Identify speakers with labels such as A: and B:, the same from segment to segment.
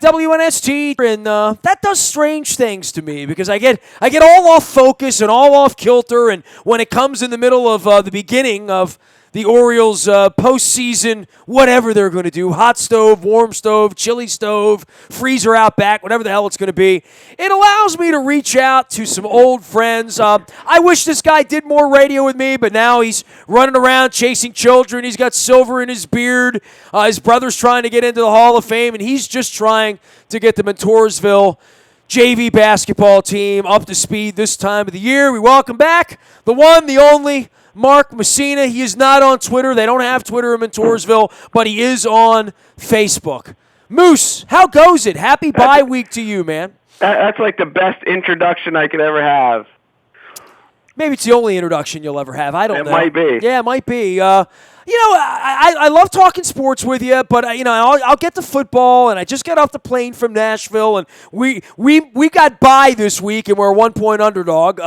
A: WNST, and that does strange things to me because I get all off focus and all off kilter, and when it comes in the middle of the beginning of the Orioles postseason, whatever they're going to do, hot stove, warm stove, chili stove, freezer out back, whatever the hell it's going to be, it allows me to reach out to some old friends. I wish this guy did more radio with me, but now he's running around chasing children. He's got silver in his beard. His brother's trying to get into the Hall of Fame, and he's just trying to get the Montoursville JV basketball team up to speed this time of the year. We welcome back the one, the only, Mark Mussina. He is not on Twitter. They don't have Twitter in Montoursville, but he is on Facebook. Moose, how goes it? Happy bye week to you, man.
B: That's like the best introduction I could ever have.
A: Maybe it's the only introduction you'll ever have. I don't know.
B: It might be.
A: Yeah, it might be. I love talking sports with you, but I'll get to football, and I just got off the plane from Nashville, and we got by this week, and we're a 1-point underdog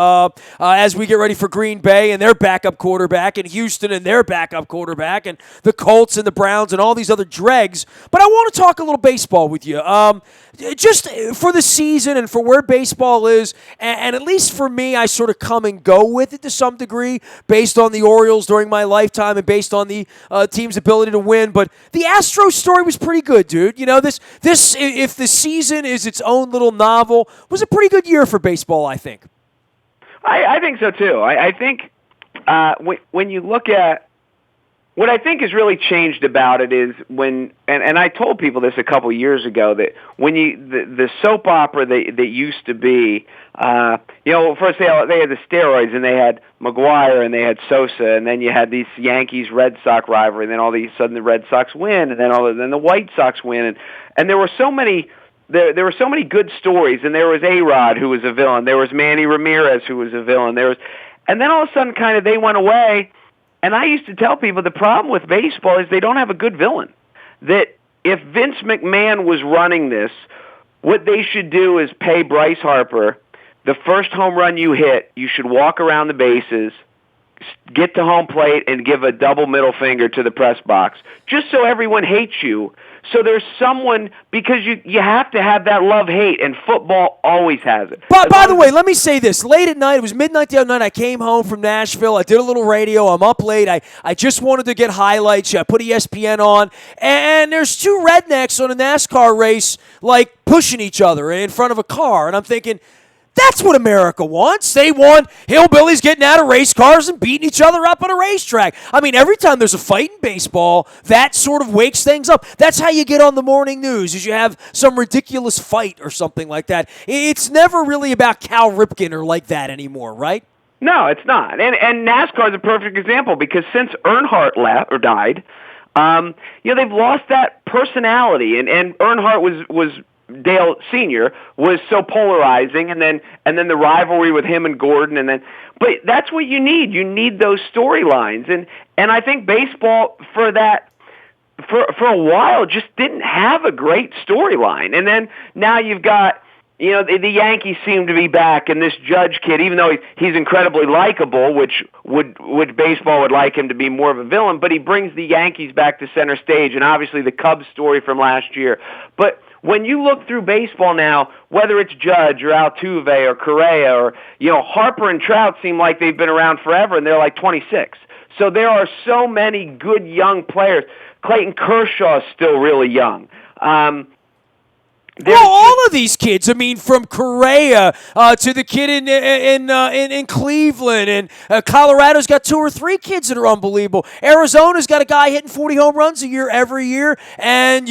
A: as we get ready for Green Bay and their backup quarterback, and Houston and their backup quarterback, and the Colts and the Browns and all these other dregs. But I want to talk a little baseball with you. Just for the season and for where baseball is, and at least for me, I sort of come and go with it to some degree based on the Orioles during my lifetime and based on the team's ability to win. But the Astros story was pretty good, dude. You know, this if the season is its own little novel, was a pretty good year for baseball, I think.
B: I think so, too. I think when you look at what I think has really changed about it is when, and I told people this a couple years ago, that when the soap opera that used to be, first they had the steroids, and they had McGuire, and they had Sosa, and then you had these Yankees-Red Sox rivalry, and then all of a sudden the Red Sox win, and then the White Sox win, and there were so many. There were so many good stories, and there was A-Rod, who was a villain. There was Manny Ramirez, who was a villain. And then all of a sudden, kind of, they went away. And I used to tell people the problem with baseball is they don't have a good villain. That if Vince McMahon was running this, what they should do is pay Bryce Harper, the first home run you hit, you should walk around the bases, get to home plate, and give a double middle finger to the press box, just so everyone hates you. So there's someone, because you have to have that love-hate, and football always has it.
A: But by the way, let me say this. Late at night, it was midnight the other night, I came home from Nashville. I did a little radio. I'm up late. I just wanted to get highlights. I put ESPN on. And there's two rednecks on a NASCAR race, like, pushing each other in front of a car. And I'm thinking, that's what America wants. They want hillbillies getting out of race cars and beating each other up on a racetrack. I mean, every time there's a fight in baseball, that sort of wakes things up. That's how you get on the morning news, is you have some ridiculous fight or something like that. It's never really about Cal Ripken or like that anymore, right?
B: No, it's not. And NASCAR is a perfect example, because since Earnhardt left or died, they've lost that personality. And Earnhardt was Dale Sr. was so polarizing, and then the rivalry with him and Gordon, but that's what you need. You need those storylines, and I think baseball for a while just didn't have a great storyline. And then now you've got, the Yankees seem to be back, and this Judge kid, even though he's incredibly likable, which baseball would like him to be more of a villain, but he brings the Yankees back to center stage, and obviously the Cubs story from last year. But when you look through baseball now, whether it's Judge or Altuve or Correa or, Harper and Trout seem like they've been around forever, and they're like 26. So there are so many good young players. Clayton Kershaw is still really young.
A: Well, all of these kids, I mean, from Correa to the kid in Cleveland, and Colorado's got 2 or 3 kids that are unbelievable. Arizona's got a guy hitting 40 home runs a year every year, and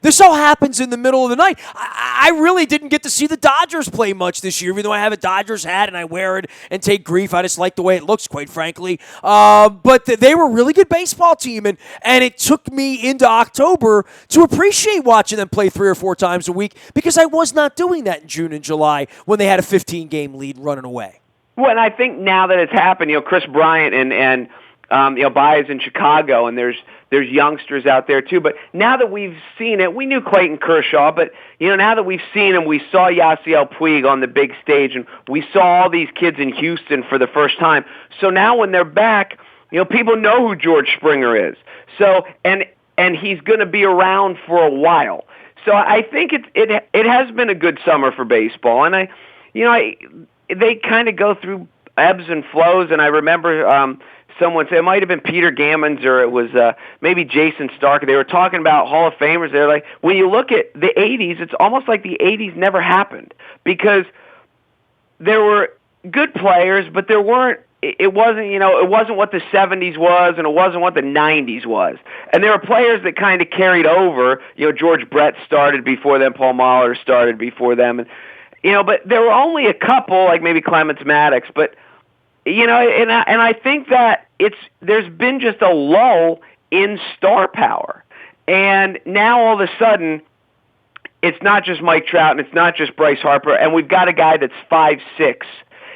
A: this all happens in the middle of the night. I really didn't get to see the Dodgers play much this year, even though I have a Dodgers hat and I wear it and take grief. I just like the way it looks, quite frankly. But they were a really good baseball team, and it took me into October to appreciate watching them play 3 or 4 times a week, because I was not doing that in June and July when they had a 15-game lead running away.
B: Well, and I think now that it's happened, Chris Bryant and Baez in Chicago, and there's youngsters out there too. But now that we've seen it, we knew Clayton Kershaw, but now that we've seen him, we saw Yasiel Puig on the big stage, and we saw all these kids in Houston for the first time. So now when they're back, people know who George Springer is. So and he's going to be around for a while. So I think it has been a good summer for baseball, and they kind of go through ebbs and flows. And I remember someone said, it might have been Peter Gammons or it was maybe Jason Stark. They were talking about Hall of Famers. They're like, when you look at the '80s, it's almost like the '80s never happened because there were good players, but there weren't. It wasn't what the '70s was, and it wasn't what the '90s was. And there were players that kind of carried over. George Brett started before them, Paul Mahler started before them, and but there were only a couple, like maybe Clemens Maddox. But and I think that there's been just a lull in star power, and now all of a sudden, it's not just Mike Trout and it's not just Bryce Harper, and we've got a guy that's 5'6".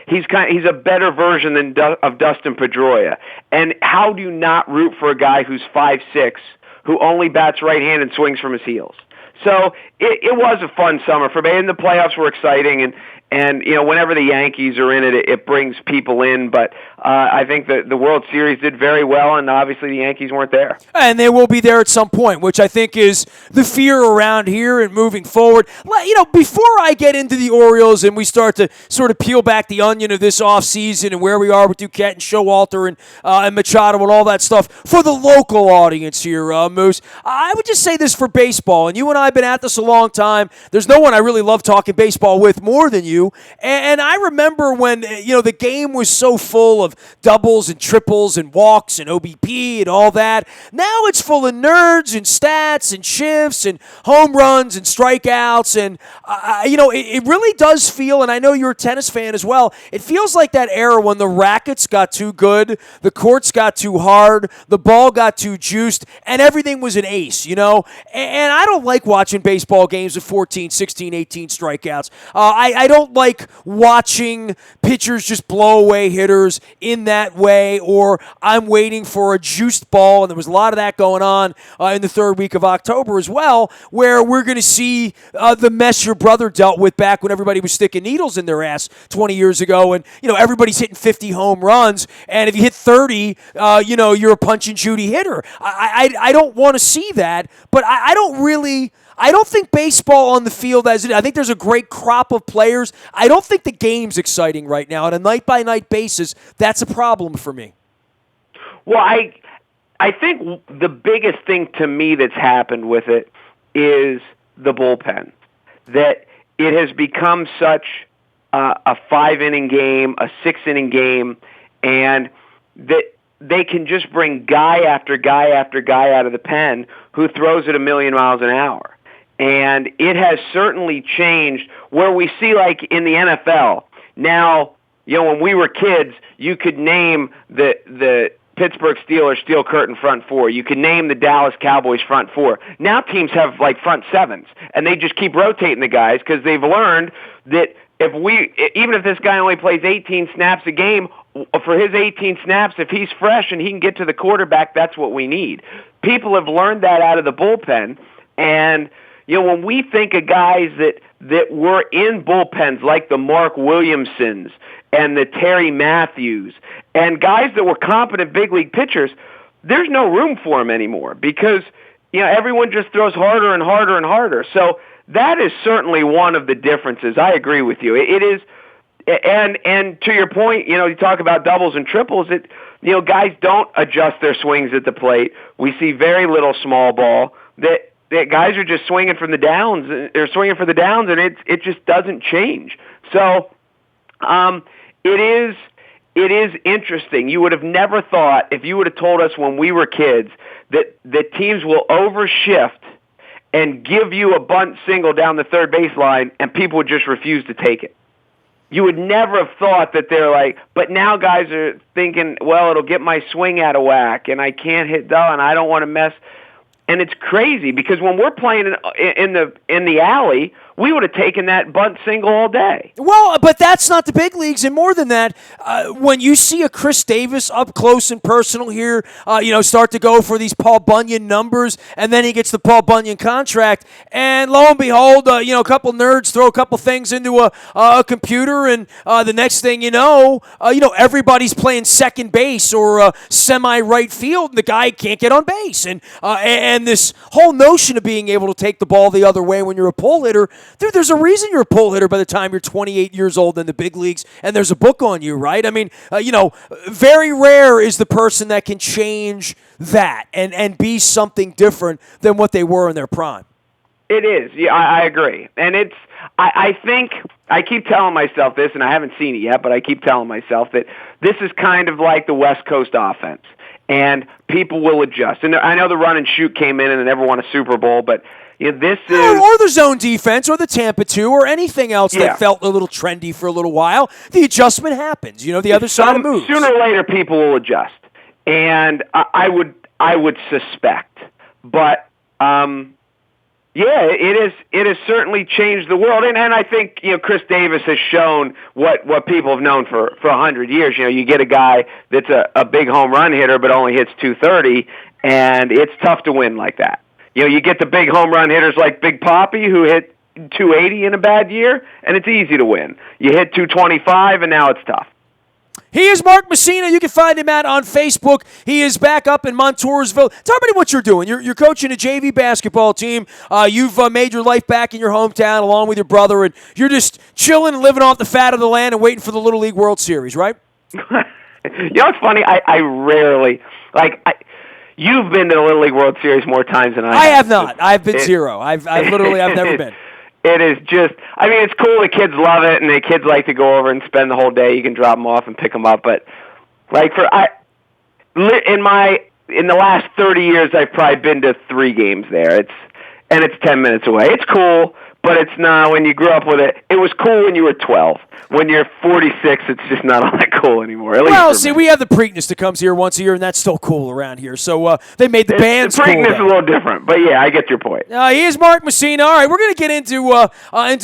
B: He's a better version of Dustin Pedroia. And how do you not root for a guy who's 5'6", who only bats right-handed and swings from his heels? So it was a fun summer for me, and the playoffs were exciting. And whenever the Yankees are in it, it brings people in. But I think that the World Series did very well, and obviously the Yankees weren't there.
A: And they will be there at some point, which I think is the fear around here and moving forward. Before I get into the Orioles and we start to sort of peel back the onion of this offseason and where we are with Duquette and Showalter and Machado and all that stuff, for the local audience here, Moose, I would just say this for baseball, and you and I have been at this a long time. There's no one I really love talking baseball with more than you. And I remember when, the game was so full of doubles and triples and walks and OBP and all that. Now it's full of nerds and stats and shifts and home runs and strikeouts. And, it really does feel, and I know you're a tennis fan as well, it feels like that era when the rackets got too good, the courts got too hard, the ball got too juiced, and everything was an ace, And I don't like watching baseball games with 14, 16, 18 strikeouts. I don't like watching pitchers just blow away hitters in that way, or I'm waiting for a juiced ball, and there was a lot of that going on in the third week of October as well, where we're going to see the mess your brother dealt with back when everybody was sticking needles in their ass 20 years ago, and everybody's hitting 50 home runs, and if you hit 30, you're a punch and Judy hitter. I don't want to see that, but I don't think baseball on the field as it is. I think there's a great crop of players. I don't think the game's exciting right now. On a night-by-night basis, that's a problem for me.
B: Well, I think the biggest thing to me that's happened with it is the bullpen. That it has become such a 5-inning game, a 6-inning game, and that they can just bring guy after guy after guy out of the pen who throws it 1,000,000 miles an hour. And it has certainly changed where we see, like in the NFL, now, when we were kids, you could name the Pittsburgh Steelers steel curtain front four. You could name the Dallas Cowboys front four. Now teams have like front sevens, and they just keep rotating the guys because they've learned that even if this guy only plays 18 snaps a game, for his 18 snaps, if he's fresh and he can get to the quarterback, that's what we need. People have learned that out of the bullpen, and when we think of guys that were in bullpens like the Mark Williamsons and the Terry Matthews and guys that were competent big league pitchers, there's no room for them anymore because everyone just throws harder and harder and harder. So that is certainly one of the differences. I agree with you. It is, and to your point, you talk about doubles and triples. Guys don't adjust their swings at the plate. We see very little small ball. That guys are just swinging from the downs. They're swinging for the downs, and it just doesn't change. So it is interesting. You would have never thought, if you would have told us when we were kids, that teams will overshift and give you a bunt single down the third baseline, and people would just refuse to take it. You would never have thought that they're like, but now guys are thinking, well, it'll get my swing out of whack, and I can't hit dull, and I don't want to mess. And it's crazy because when we're playing in the alley, we would have taken that bunt single all day.
A: Well, but that's not the big leagues, and more than that, when you see a Chris Davis up close and personal here, start to go for these Paul Bunyan numbers, and then he gets the Paul Bunyan contract, and lo and behold, a couple nerds throw a couple things into a computer, and the next thing everybody's playing second base or semi-right field, and the guy can't get on base, and this whole notion of being able to take the ball the other way when you're a pull hitter, dude, there's a reason you're a pull hitter by the time you're 28 years old in the big leagues, and there's a book on you, right? I mean, very rare is the person that can change that and be something different than what they were in their prime.
B: It is. Yeah, I agree. And I think, I keep telling myself this, and I haven't seen it yet, but I keep telling myself that this is kind of like the West Coast offense, and people will adjust. And I know the run and shoot came in and they never won a Super Bowl, but this is...
A: Or the zone defense, or the Tampa 2, or anything else that felt a little trendy for a little while. The adjustment happens. The other side moves.
B: Sooner or later, people will adjust. And I would suspect. But... it has certainly changed the world, and I think Chris Davis has shown what people have known for 100 years. You get a guy that's a big home run hitter, but only hits 230, and it's tough to win like that. You get the big home run hitters like Big Papi, who hit 280 in a bad year, and it's easy to win. You hit 225, and now it's tough.
A: He is Mark Mussina. You can find him on Facebook. He is back up in Montoursville. Tell me what you're doing. You're coaching a JV basketball team. You've made your life back in your hometown along with your brother, and you're just chilling and living off the fat of the land and waiting for the Little League World Series, right?
B: It's funny. I rarely you've been to the Little League World Series more times than I have.
A: I have not. I've been zero. I've never been.
B: It is just, it's cool. The kids love it, and the kids like to go over and spend the whole day. You can drop them off and pick them up. But, in the last 30 years, I've probably been to 3 games there. It's 10 minutes away. It's cool, but it's not when you grew up with it. It was cool when you were 12. When you're 46, it's just not all that cool anymore.
A: We have the Preakness that comes here once a year, and that's still cool around here. So they made the bands cool.
B: The Preakness is a little different, but yeah, I get your point.
A: He is Mark Mussina. All right, we're going to get into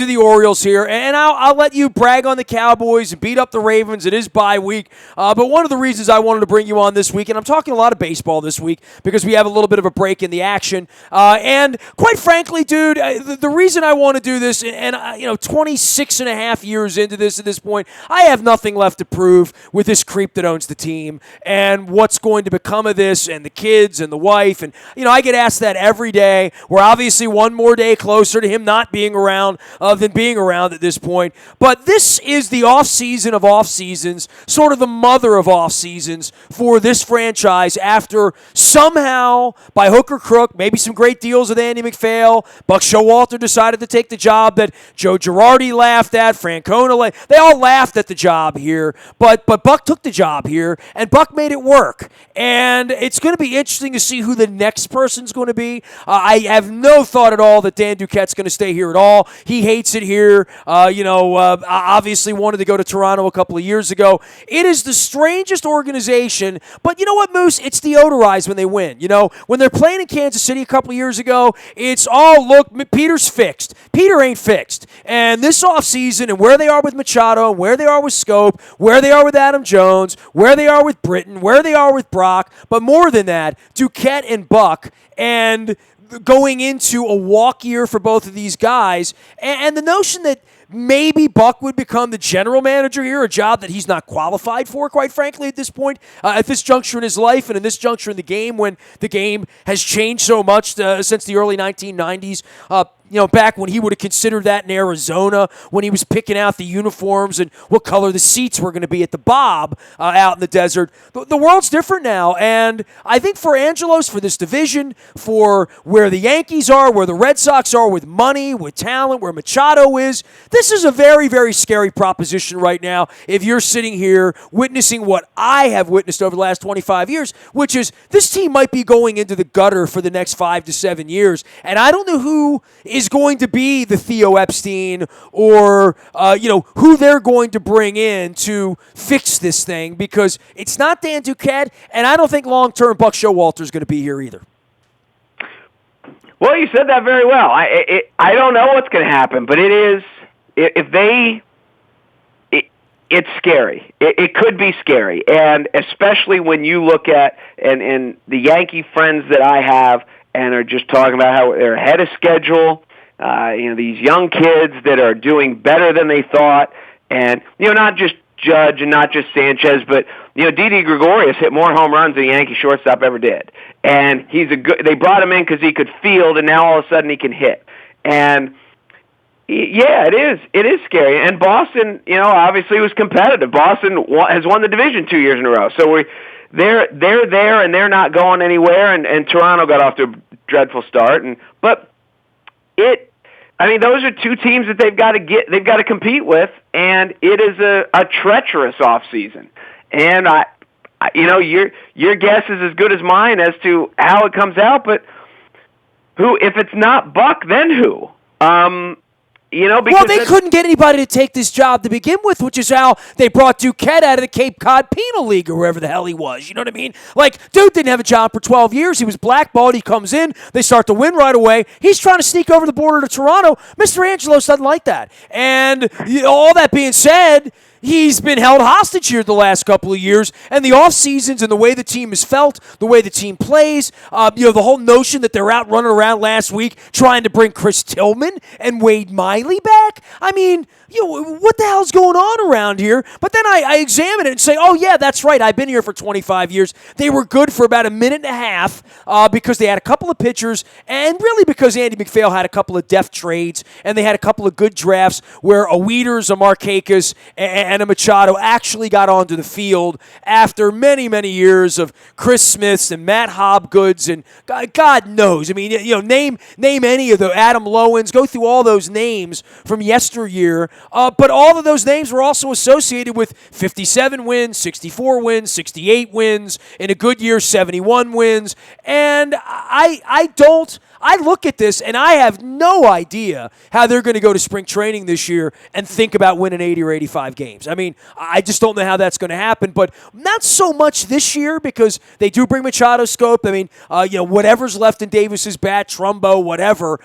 A: the Orioles here, and I'll let you brag on the Cowboys and beat up the Ravens. It is bye week, but one of the reasons I wanted to bring you on this week, and I'm talking a lot of baseball this week because we have a little bit of a break in the action, and quite frankly, dude, the reason I want to do this, and 26 and a half years into this at this point, I have nothing left to prove with this creep that owns the team and what's going to become of this and the kids and the wife. And, I get asked that every day. We're obviously one more day closer to him not being around than being around at this point. But this is the off-season of off-seasons, sort of the mother of off-seasons for this franchise after somehow, by hook or crook, maybe some great deals with Andy McPhail, Buck Showalter decided to take the job that Joe Girardi laughed at, Francona, they all laughed at the job here, but Buck took the job here, and Buck made it work. And it's going to be interesting to see who the next person's going to be. I have no thought at all that Dan Duquette's going to stay here at all. He hates it here. Obviously wanted to go to Toronto a couple of years ago. It is the strangest organization, but you know what, Moose? It's deodorized when they win. When they're playing in Kansas City a couple of years ago, it's all, look, Peter's fixed. Peter ain't fixed. And this offseason and where they are with Machado, where they are with Scope, where they are with Adam Jones, where they are with Britton, where they are with Brock, but more than that, Duquette and Buck, and going into a walk year for both of these guys, and the notion that maybe Buck would become the general manager here, a job that he's not qualified for, quite frankly, at this point, at this juncture in his life and in this juncture in the game when the game has changed so much since the early 1990s. Back when he would have considered that in Arizona, when he was picking out the uniforms and what color the seats were going to be at the Bob out in the desert. The world's different now, and I think for Angelos, for this division, for where the Yankees are, where the Red Sox are with money, with talent, where Machado is, this is a very, very scary proposition right now if you're sitting here witnessing what I have witnessed over the last 25 years, which is this team might be going into the gutter for the next 5 to 7 years, and I don't know who is going to be the Theo Epstein or, who they're going to bring in to fix this thing, because it's not Dan Duquette, and I don't think long-term Buck Showalter is going to be here either.
B: Well, you said that very well. I don't know what's going to happen, but it's scary. It could be scary, and especially when you look at and the Yankee friends that I have and are just talking about how they're ahead of schedule. These young kids that are doing better than they thought, and not just Judge and not just Sanchez, but Didi Gregorius hit more home runs than the Yankee shortstop ever did, and they brought him in because he could field, and now all of a sudden he can hit, and yeah, it is scary. And Boston, obviously was competitive. Boston has won the division 2 years in a row, so they're there and they're not going anywhere, and Toronto got off to a dreadful start, those are two teams that they've got to compete with, and it is a treacherous offseason. And your guess is as good as mine as to how it comes out. But if it's not Buck, then who?
A: Well, they couldn't get anybody to take this job to begin with, which is how they brought Duquette out of the Cape Cod Penal League or wherever the hell he was. You know what I mean? Like, dude didn't have a job for 12 years. He was blackballed. He comes in. They start to win right away. He's trying to sneak over the border to Toronto. Mr. Angelos doesn't like that. And all that being said, he's been held hostage here the last couple of years, and the off seasons and the way the team has felt, the way the team plays, the whole notion that they're out running around last week trying to bring Chris Tillman and Wade Miley back. I mean, what the hell's going on around here? But then I examine it and say, oh yeah, that's right. I've been here for 25 years. They were good for about a minute and a half because they had a couple of pitchers, and really because Andy McPhail had a couple of deft trades, and they had a couple of good drafts where a Wieters, a Markakis, and a Machado actually got onto the field after many, many years of Chris Smiths and Matt Hobgoods and God knows. I mean, name any of the Adam Lowens, go through all those names from yesteryear. But all of those names were also associated with 57 wins, 64 wins, 68 wins, in a good year, 71 wins. And I look at this, and I have no idea how they're going to go to spring training this year and think about winning 80 or 85 games. I mean, I just don't know how that's going to happen, but not so much this year because they do bring Machado Scope. I mean, whatever's left in Davis's bat, Trumbo, whatever.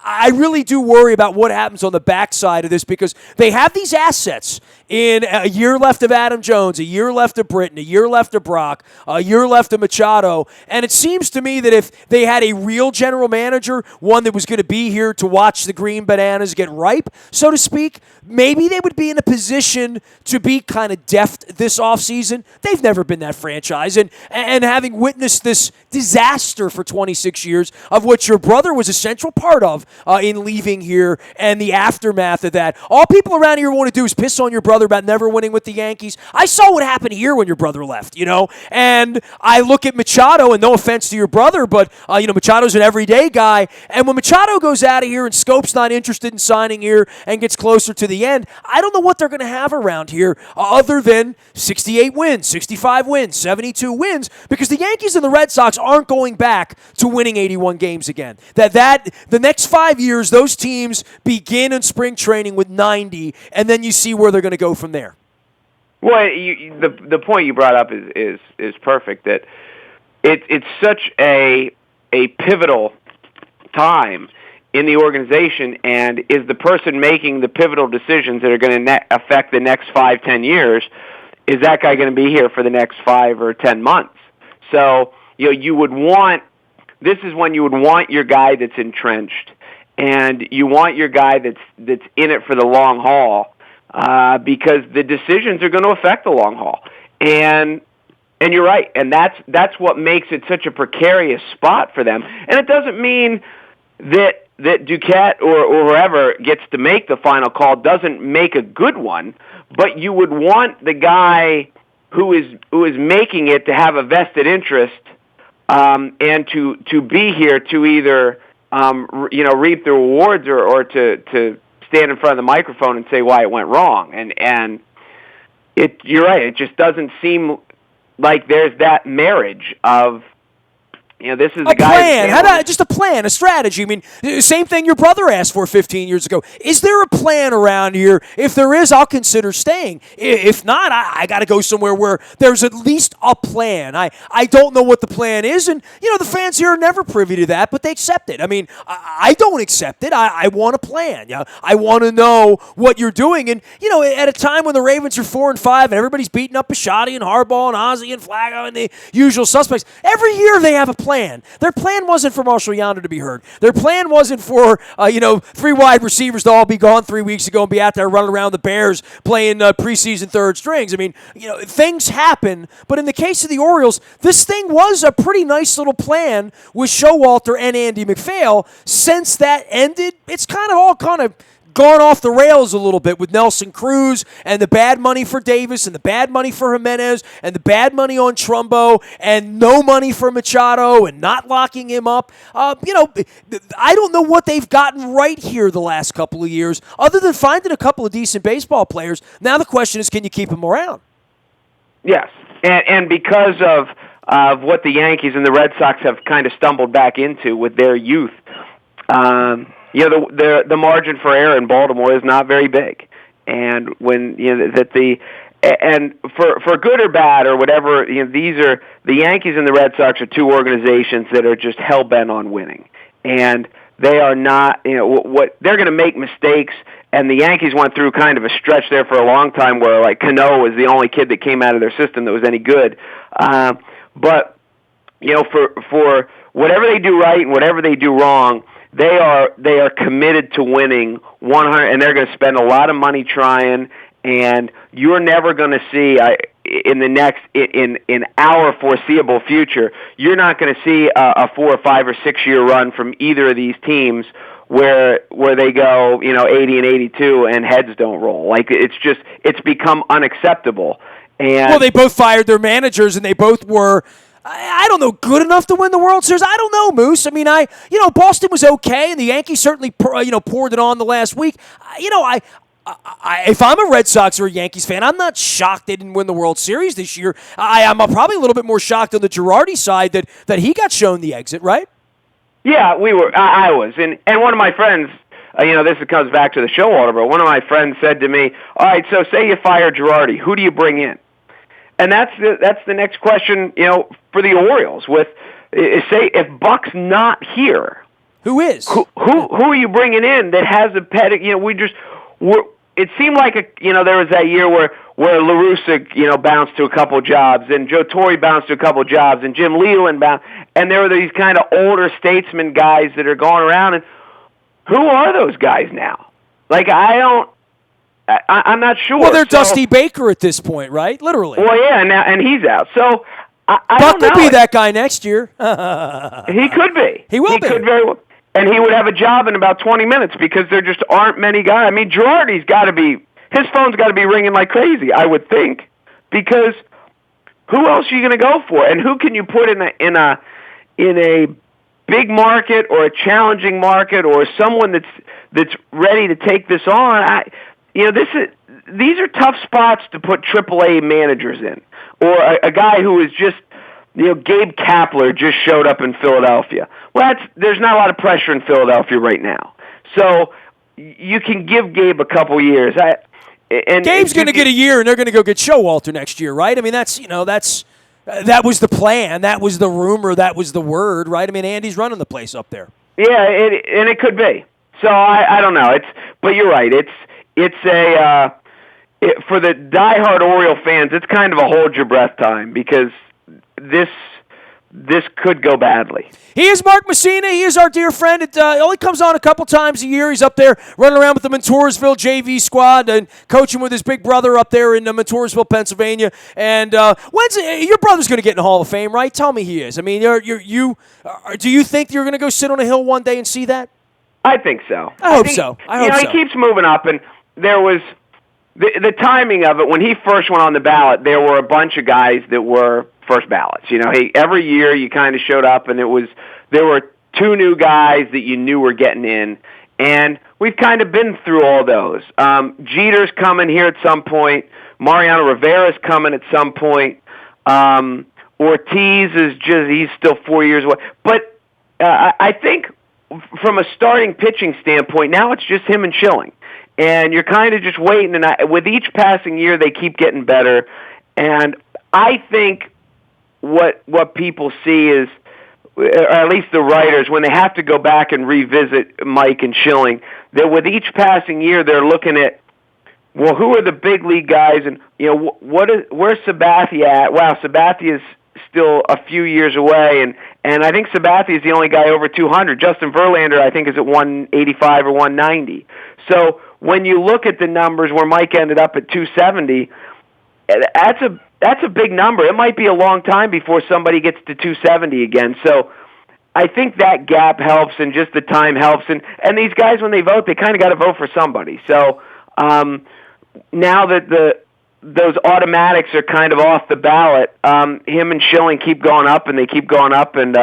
A: I really do worry about what happens on the backside of this because they have these assets in a year left of Adam Jones, a year left of Britton, a year left of Brock, a year left of Machado, and it seems to me that if they had a real general manager, one that was going to be here to watch the green bananas get ripe, so to speak, maybe they would be in a position to be kind of deft this offseason. They've never been that franchise, and having witnessed this disaster for 26 years, of which your brother was a central part of in leaving here and the aftermath of that. All people around here want to do is piss on your brother about never winning with the Yankees. I saw what happened here when your brother left, and I look at Machado, and no offense to your brother, but, Machado's an everyday guy, and when Machado goes out of here and Scope's not interested in signing here and gets closer to the end, I don't know what they're going to have around here other than 68 wins, 65 wins, 72 wins, because the Yankees and the Red Sox aren't going back to winning 81 games again. That the next 5 years, those teams begin in spring training with 90, and then you see where they're going to go from there.
B: Well, the point you brought up is perfect. That it's such a pivotal time in the organization, and is the person making the pivotal decisions that are going to affect the next 5-10 years, is that guy going to be here for the next 5 or 10 months? So you would want, this is when you would want your guy that's entrenched, and you want your guy that's in it for the long haul, because the decisions are going to affect the long haul. And you're right, and that's what makes it such a precarious spot for them. And it doesn't mean that Duquette or whoever gets to make the final call doesn't make a good one, but you would want the guy who is making it to have a vested interest, and to be here to either reap the rewards or to stand in front of the microphone and say why it went wrong. And you're right, it just doesn't seem like there's that marriage of This is
A: A
B: the guy.
A: plan. How about just a plan, a strategy? I mean, same thing your brother asked for 15 years ago. Is there a plan around here? If there is, I'll consider staying. If not, I got to go somewhere where there's at least a plan. I don't know what the plan is, and the fans here are never privy to that, but they accept it. I mean, I don't accept it. I want a plan. I want to know what you're doing, and at a time when the Ravens are 4-5 and everybody's beating up Bisciotti and Harbaugh and Ozzie and Flacco and the usual suspects, every year they have a plan. Their plan wasn't for Marshall Yonder to be hurt. Their plan wasn't for 3 wide receivers to all be gone 3 weeks ago and be out there running around the Bears playing preseason third strings. I mean, things happen, but in the case of the Orioles, this thing was a pretty nice little plan with Showalter and Andy McPhail. Since that ended, it's all gone off the rails a little bit with Nelson Cruz and the bad money for Davis and the bad money for Jimenez and the bad money on Trumbo and no money for Machado and not locking him up. I don't know what they've gotten right here the last couple of years other than finding a couple of decent baseball players. Now the question is, can you keep them around?
B: Yes, and because of what the Yankees and the Red Sox have kind of stumbled back into with their youth, the margin for error in Baltimore is not very big, and when for good or bad or whatever, these are the Yankees and the Red Sox are two organizations that are just hell bent on winning, and they are not. What they're going to make mistakes, and the Yankees went through kind of a stretch there for a long time where like Cano was the only kid that came out of their system that was any good, but for whatever they do right and whatever they do wrong. They are committed to winning 100, and they're going to spend a lot of money trying. And you're never going to see in our foreseeable future, you're not going to see a 4 or 5 or 6 year run from either of these teams where they go 80 and 82 and heads don't roll. Like it's become unacceptable. And
A: they both fired their managers, and they both were. I don't know, good enough to win the World Series? I don't know, Moose. I mean, Boston was okay, and the Yankees certainly, poured it on the last week. If I'm a Red Sox or a Yankees fan, I'm not shocked they didn't win the World Series this year. I'm probably a little bit more shocked on the Girardi side that he got shown the exit, right?
B: Yeah, we were. I was, and one of my friends. This comes back to the show, Walter, but one of my friends said to me, "All right, so say you fire Girardi, who do you bring in?" And that's the next question, for the Orioles. Say if Buck's not here,
A: who is?
B: Who are you bringing in that has a pedigree? It seemed like there was that year where La Russa bounced to a couple jobs, and Joe Torre bounced to a couple jobs, and Jim Leland bounced, and there were these kind of older statesman guys that are going around. And who are those guys now? Like I'm not sure.
A: Well, they're Dusty Baker at this point, right? Literally.
B: Well, yeah, and he's out. So I
A: Buck
B: don't know.
A: could be that guy next year.
B: He could be.
A: He will be.
B: He could very well. And he would have a job in about 20 minutes because there just aren't many guys. I mean, Girardi's got to be, his phone's got to be ringing like crazy, I would think, because who else are you going to go for? And who can you put in a big market or a challenging market or someone that's ready to take this on? These are tough spots to put AAA managers in, or a guy who is just, Gabe Kapler just showed up in Philadelphia. Well, there's not a lot of pressure in Philadelphia right now, so you can give Gabe a couple years.
A: Gabe's going to get a year, and they're going to go get Showalter next year, right? I mean, that was the plan, that was the rumor, that was the word, right? I mean, Andy's running the place up there.
B: Yeah, and it could be. So I don't know. But you're right. For the diehard Oriole fans, it's kind of a hold your breath time because this could go badly.
A: He is Mark Mussina. He is our dear friend. It only comes on a couple times a year. He's up there running around with the Montoursville JV squad and coaching with his big brother up there in Montoursville, Pennsylvania. And when's your brother's going to get in the Hall of Fame, right? Tell me he is. I mean, do you think you're going to go sit on a hill one day and see that?
B: I think so.
A: I hope so.
B: He keeps moving up, and there was the timing of it. When he first went on the ballot, there were a bunch of guys that were first ballots. Every year you kind of showed up, and there were two new guys that you knew were getting in, and we've kind of been through all those. Jeter's coming here at some point. Mariano Rivera's coming at some point. Ortiz he's still 4 years away. But I think from a starting pitching standpoint, now it's just him and Schilling. And you're kind of just waiting, and with each passing year, they keep getting better. And I think what people see is, or at least the writers, when they have to go back and revisit Mike and Schilling, that with each passing year, they're looking at, well, who are the big league guys, and where's Sabathia at? Wow, Sabathia's still a few years away, and I think Sabathia is the only guy over 200. Justin Verlander, I think, is at 185 or 190. So when you look at the numbers where Mike ended up at 270, that's a big number. It might be a long time before somebody gets to 270 again. So I think that gap helps, and just the time helps. And these guys, when they vote, they kind of got to vote for somebody. So now that those automatics are kind of off the ballot, him and Schilling keep going up, and they keep going up, and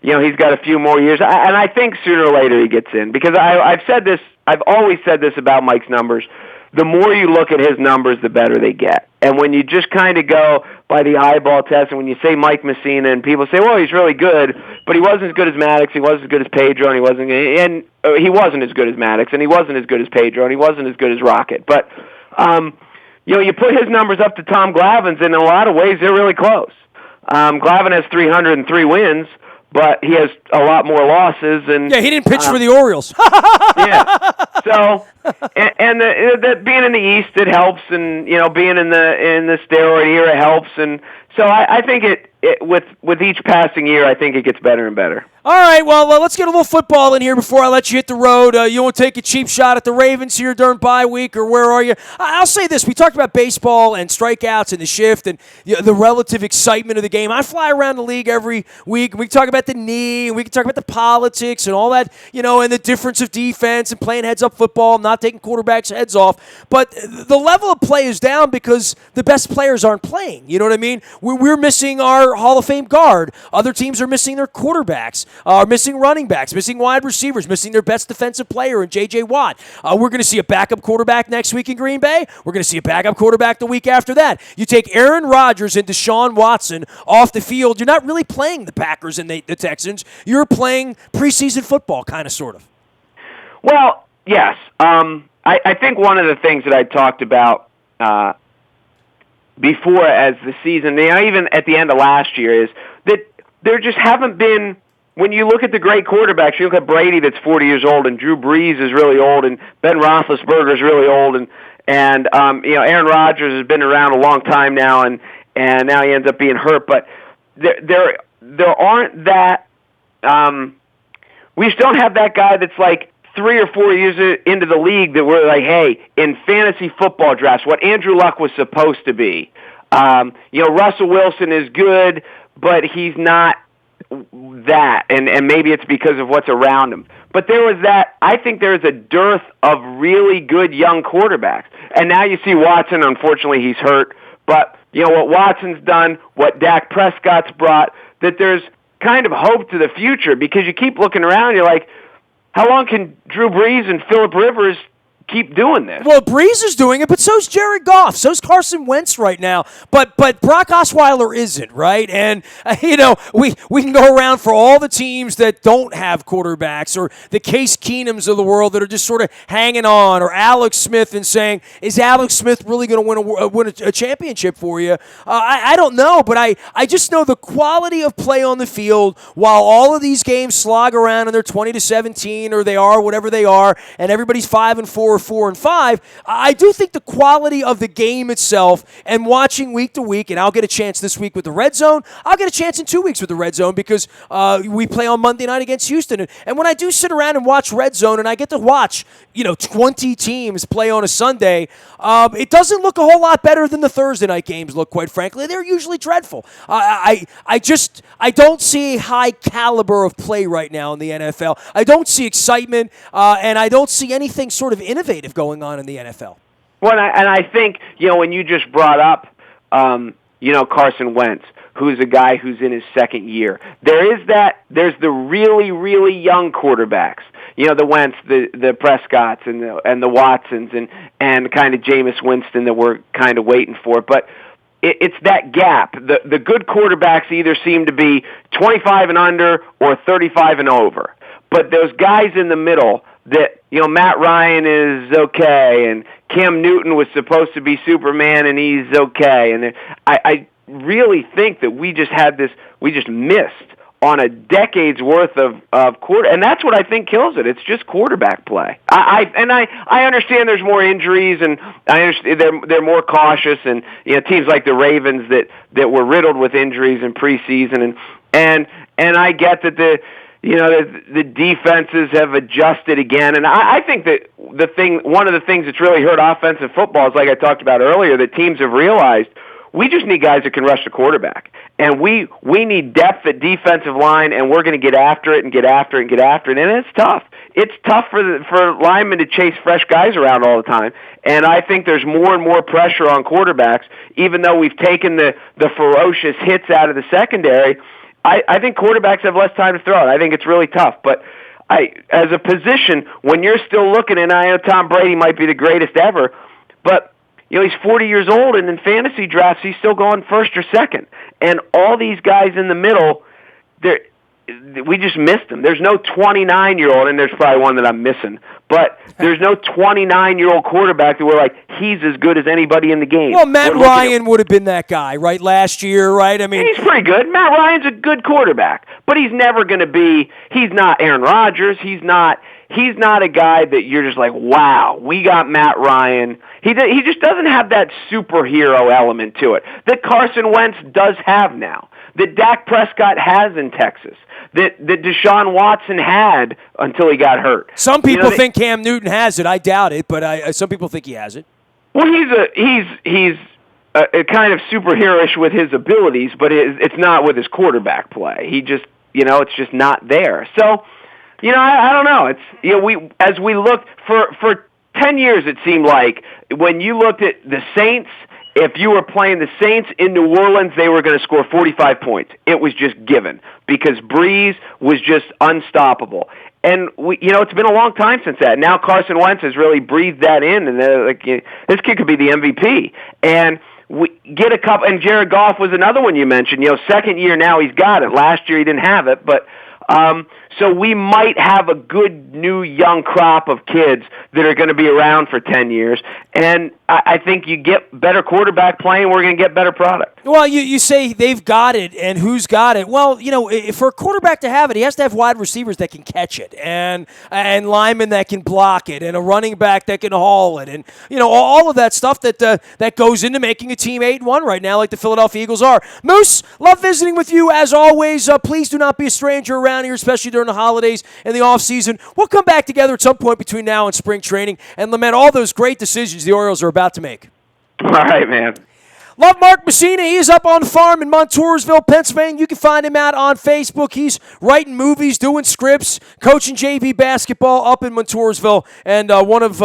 B: he's got a few more years. And I think sooner or later he gets in, because I've said this. I've always said this about Mike's numbers. The more you look at his numbers, the better they get. And when you just kind of go by the eyeball test, and when you say Mike Mussina, and people say, well, he's really good, but he wasn't as good as Maddox, he wasn't as good as Pedro, and he wasn't as good as Maddox, and he wasn't as good as Pedro, and he wasn't as good as Rocket. But, you put his numbers up to Tom Glavine's, and in a lot of ways, they're really close. Glavine has 303 wins, but he has a lot more losses. And
A: yeah, he didn't pitch for the Orioles.
B: Yeah. So, and the being in the East, it helps, and being in the steroid era helps, and so I think it with each passing year, I think it gets better and better.
A: All right, well, let's get a little football in here before I let you hit the road. You want to take a cheap shot at the Ravens here during bye week, or where are you? I'll say this. We talked about baseball and strikeouts and the shift and the relative excitement of the game. I fly around the league every week, and we can talk about the knee, and we can talk about the politics and all that, and the difference of defense and playing heads-up football, not taking quarterbacks' heads off. But the level of play is down because the best players aren't playing. You know what I mean? We're missing our Hall of Fame guard. Other teams are missing their quarterbacks. Are missing running backs, missing wide receivers, missing their best defensive player in J.J. Watt. We're going to see a backup quarterback next week in Green Bay. We're going to see a backup quarterback the week after that. You take Aaron Rodgers and Deshaun Watson off the field, you're not really playing the Packers and the Texans. You're playing preseason football, kind of, sort of.
B: Well, yes. I think one of the things that I talked about before as the season, even at the end of last year, is that there just haven't been. When you look at the great quarterbacks, you look at Brady that's 40 years old, and Drew Brees is really old, and Ben Roethlisberger is really old, and Aaron Rodgers has been around a long time now, and now he ends up being hurt. But there aren't that. We just don't have that guy that's like 3 or 4 years into the league that we're like, hey, in fantasy football drafts, what Andrew Luck was supposed to be. Russell Wilson is good, but he's not that, and maybe it's because of what's around him. But there was that. I think there's a dearth of really good young quarterbacks. And now you see Watson. Unfortunately, he's hurt. But what Watson's done, what Dak Prescott's brought, that there's kind of hope to the future, because you keep looking around, you're like, how long can Drew Brees and Phillip Rivers keep doing this?
A: Well, Breeze is doing it, but so's Jared Goff, so's Carson Wentz right now. But Brock Osweiler isn't, right? And we can go around for all the teams that don't have quarterbacks, or the Case Keenums of the world that are just sort of hanging on, or Alex Smith, and saying, is Alex Smith really going to win a championship for you? I don't know, but I just know the quality of play on the field, while all of these games slog around and they're 20-17, or they are whatever they are, and everybody's 5-4. 4-5, I do think the quality of the game itself, and watching week to week, and I'll get a chance this week with the Red Zone, I'll get a chance in 2 weeks with the Red Zone, because we play on Monday night against Houston, and when I do sit around and watch Red Zone, and I get to watch 20 teams play on a Sunday, it doesn't look a whole lot better than the Thursday night games look, quite frankly. They're usually dreadful. I don't see a high caliber of play right now in the NFL. I don't see excitement, and I don't see anything sort of innovative going on in the NFL.
B: Well, and I think, when you just brought up, Carson Wentz, who's a guy who's in his second year, there's the really, really young quarterbacks, the Wentz, the Prescotts, and the Watsons, and kind of Jameis Winston that we're kind of waiting for. But it's that gap. The good quarterbacks either seem to be 25 and under or 35 and over. But those guys in the middle that, Matt Ryan is okay, and Cam Newton was supposed to be Superman, and he's okay. And I really think that we just missed on a decade's worth of quarter, and that's what I think kills it. It's just quarterback play. I understand there's more injuries, and I understand they're more cautious, and teams like the Ravens that were riddled with injuries in preseason, and I get that the defenses have adjusted again, and I think that one of the things that's really hurt offensive football is, like I talked about earlier, that teams have realized we just need guys that can rush the quarterback. And we need depth at defensive line, and we're going to get after it and get after it and get after it. And it's tough. It's tough for linemen to chase fresh guys around all the time. And I think there's more and more pressure on quarterbacks, even though we've taken the ferocious hits out of the secondary. I think quarterbacks have less time to throw it. I think it's really tough. But as a position, when you're still looking, and I know Tom Brady might be the greatest ever, but he's 40 years old, and in fantasy drafts, he's still going first or second. And all these guys in the middle, we just missed them. There's no 29-year-old, and there's probably one that I'm missing, but there's no 29-year-old quarterback that we're like, he's as good as anybody in the game.
A: Well, Matt Ryan would have been that guy, right, last year, right? I mean,
B: he's pretty good. Matt Ryan's a good quarterback, but he's never going to be – he's not Aaron Rodgers. He's not a guy that you're just like, wow, we got Matt Ryan. He just doesn't have that superhero element to it that Carson Wentz does have now, that Dak Prescott has in Texas, that Deshaun Watson had until he got hurt.
A: Some people think Cam Newton has it. I doubt it, but some people think he has it.
B: Well, he's a kind of superhero-ish with his abilities, but it's not with his quarterback play. He just, it's just not there. So, I don't know. It's we looked for 10 years, it seemed like when you looked at the Saints, if you were playing the Saints in New Orleans, they were going to score 45 points. It was just given because Breeze was just unstoppable. And it's been a long time since that. Now Carson Wentz has really breathed that in, and this kid could be the MVP. And we get a couple. And Jared Goff was another one you mentioned. Second year now he's got it. Last year he didn't have it, but. So we might have a good new young crop of kids that are going to be around for 10 years. And I think you get better quarterback playing, we're going to get better product.
A: Well, you say they've got it, and who's got it? Well, for a quarterback to have it, he has to have wide receivers that can catch it, and linemen that can block it, and a running back that can haul it, and all of that stuff that goes into making a team 8-1 right now, like the Philadelphia Eagles are. Moose, love visiting with you as always. Please do not be a stranger around here, especially during the holidays and the offseason. We'll come back together at some point between now and spring training and lament all those great decisions the Orioles are about to make.
B: All right, man.
A: Love Mark Mussina. He is up on the farm in Montoursville, Pennsylvania. You can find him out on Facebook. He's writing movies, doing scripts, coaching JV basketball up in Montoursville, and one of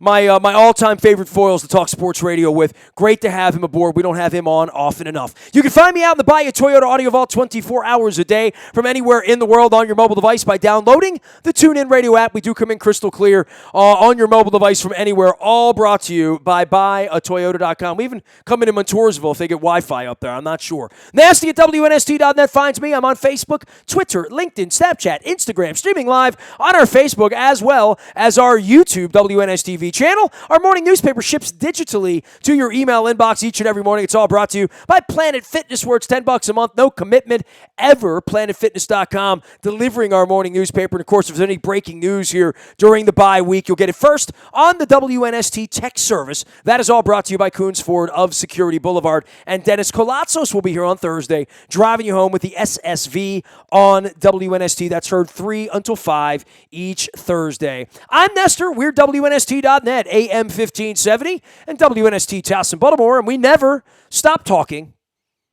A: my all-time favorite foils to talk sports radio with. Great to have him aboard. We don't have him on often enough. You can find me out in the Bayou Toyota Audio Vault 24 hours a day from anywhere in the world on your mobile device by downloading the TuneIn Radio app. We do come in crystal clear on your mobile device from anywhere, all brought to you by buyatoyota.com. We even come in Montoursville if they get Wi-Fi up there. I'm not sure. Nasty at WNST.net finds me. I'm on Facebook, Twitter, LinkedIn, Snapchat, Instagram, streaming live on our Facebook as well as our YouTube WNSTV channel. Our morning newspaper ships digitally to your email inbox each and every morning. It's all brought to you by Planet Fitness, where it's $10 a month, no commitment ever. PlanetFitness.com, delivering our morning newspaper. And of course, if there's any breaking news here during the bye week, you'll get it first on the WNST tech service. That is all brought to you by Coons Ford of Security Boulevard. And Dennis Colatzos will be here on Thursday, driving you home with the SSV on WNST. That's heard 3 until 5 each Thursday. I'm Nestor. We're WNST.net, AM 1570, and WNST Towson, Baltimore. And we never stop talking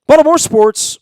A: Baltimore sports.